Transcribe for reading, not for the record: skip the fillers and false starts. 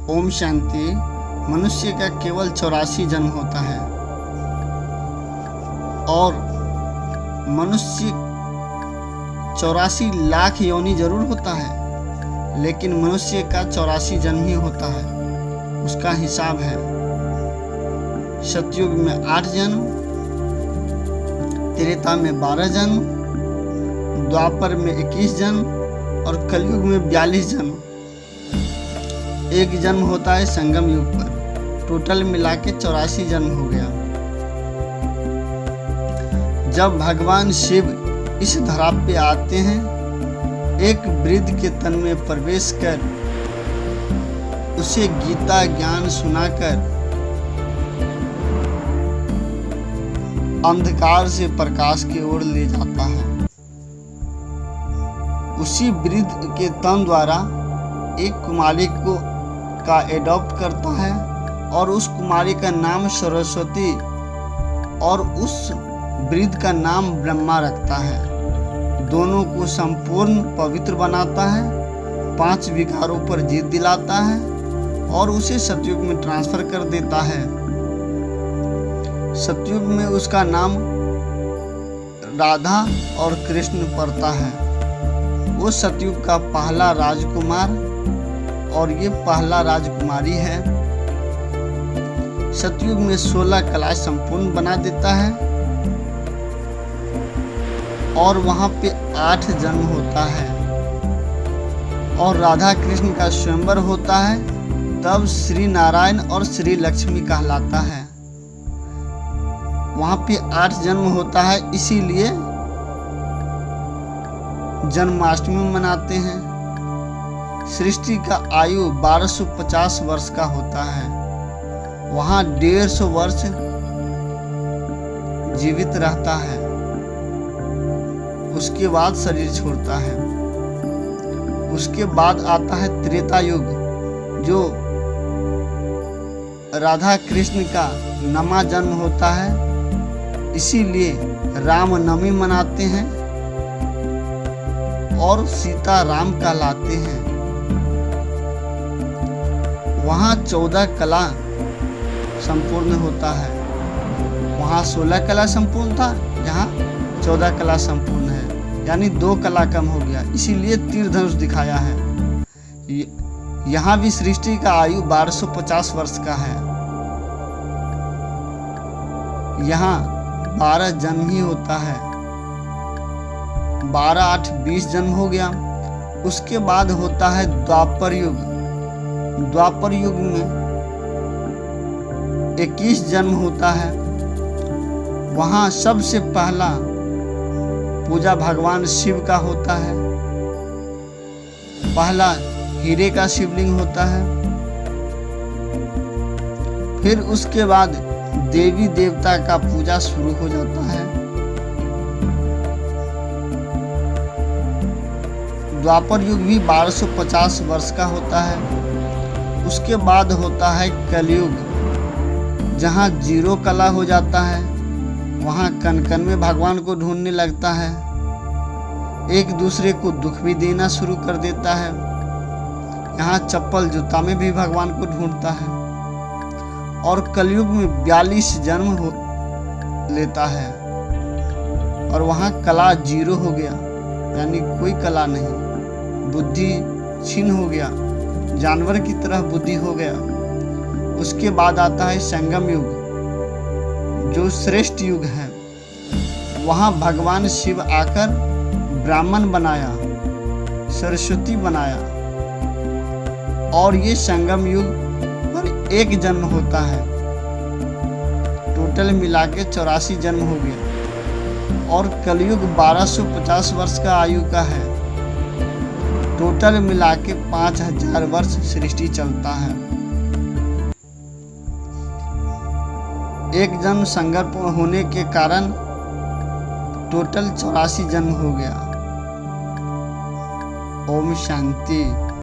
ओम शांति। मनुष्य का केवल 84 जन्म होता है और मनुष्य 84 लाख योनि जरूर होता है, लेकिन मनुष्य का 84 जन्म ही होता है। उसका हिसाब है सतयुग में 8 जन्म, त्रेता में 12 जन्म, द्वापर में 21 जन्म और कलयुग में 42 जन्म। एक जन्म होता है संगम युग पर। टोटल मिला के 84 जन्म हो गया। जब भगवान शिव इस धरा पे आते हैं, एक वृद्ध के तन में प्रवेश कर उसे गीता ज्ञान सुनाकर अंधकार से प्रकाश की ओर ले जाता है। उसी वृद्ध के तन द्वारा एक कुमारी का एडॉप्ट करता है और उस कुमारी का नाम सरस्वती और उस वृद्ध का नाम ब्रह्मा रखता है। दोनों को संपूर्ण पवित्र बनाता है, 5 विकारों पर जीत दिलाता है और उसे सतयुग में ट्रांसफर कर देता है। सतयुग में उसका नाम राधा और कृष्ण पड़ता है। वो सतयुग का पहला राजकुमार और ये पहला राजकुमारी है। सतयुग में 16 कला संपूर्ण बना देता है और वहां पे 8 जन्म होता है और राधा कृष्ण का स्वयंवर होता है। तब श्री नारायण और श्री लक्ष्मी कहलाता है। वहां पे 8 जन्म होता है, इसीलिए जन्माष्टमी मनाते हैं। सृष्टि का आयु 1250 वर्ष का होता है। वहां 150 वर्ष जीवित रहता है, उसके बाद शरीर छोड़ता है। उसके बाद आता है त्रेता युग, जो राधा कृष्ण का 9वां जन्म होता है। इसीलिए रामनवमी मनाते हैं और सीता राम कहलाते हैं। वहाँ 14 कला संपूर्ण होता है। वहाँ 16 कला संपूर्ण था, यहाँ 14 कला संपूर्ण है, यानी 2 कला कम हो गया। इसीलिए तीर धनुष दिखाया है। यहाँ भी सृष्टि का आयु 1250 वर्ष का है। यहाँ 12 जन्म ही होता है। 12 8 20 जन्म हो गया। उसके बाद होता है द्वापर युग। द्वापर युग में 21 जन्म होता है। वहाँ सबसे पहला पूजा भगवान शिव का होता है। पहला हीरे का शिवलिंग होता है। फिर उसके बाद देवी देवता का पूजा शुरू हो जाता है। द्वापर युग भी 1250 वर्ष का होता है। उसके बाद होता है कलयुग, जहाँ 0 कला हो जाता है। वहाँ कण कण में भगवान को ढूंढने लगता है। एक दूसरे को दुख भी देना शुरू कर देता है। यहाँ चप्पल जूता में भी भगवान को ढूंढता है। और कलयुग में 42 जन्म लेता है और वहाँ कला 0 हो गया, यानी कोई कला नहीं। बुद्धि छीन हो गया, जानवर की तरह बुद्धि हो गया। उसके बाद आता है संगम युग, जो श्रेष्ठ युग है। वहाँ भगवान शिव आकर ब्राह्मण बनाया, सरस्वती बनाया और ये संगम युग पर 1 जन्म होता है। टोटल मिला के 84 जन्म हो गया। और कलयुग 1250 वर्ष का आयु का है। टोटल मिला के 5000 वर्ष सृष्टि चलता है। एक जन्म संगम होने के कारण टोटल 84 जन्म हो गया। ओम शांति।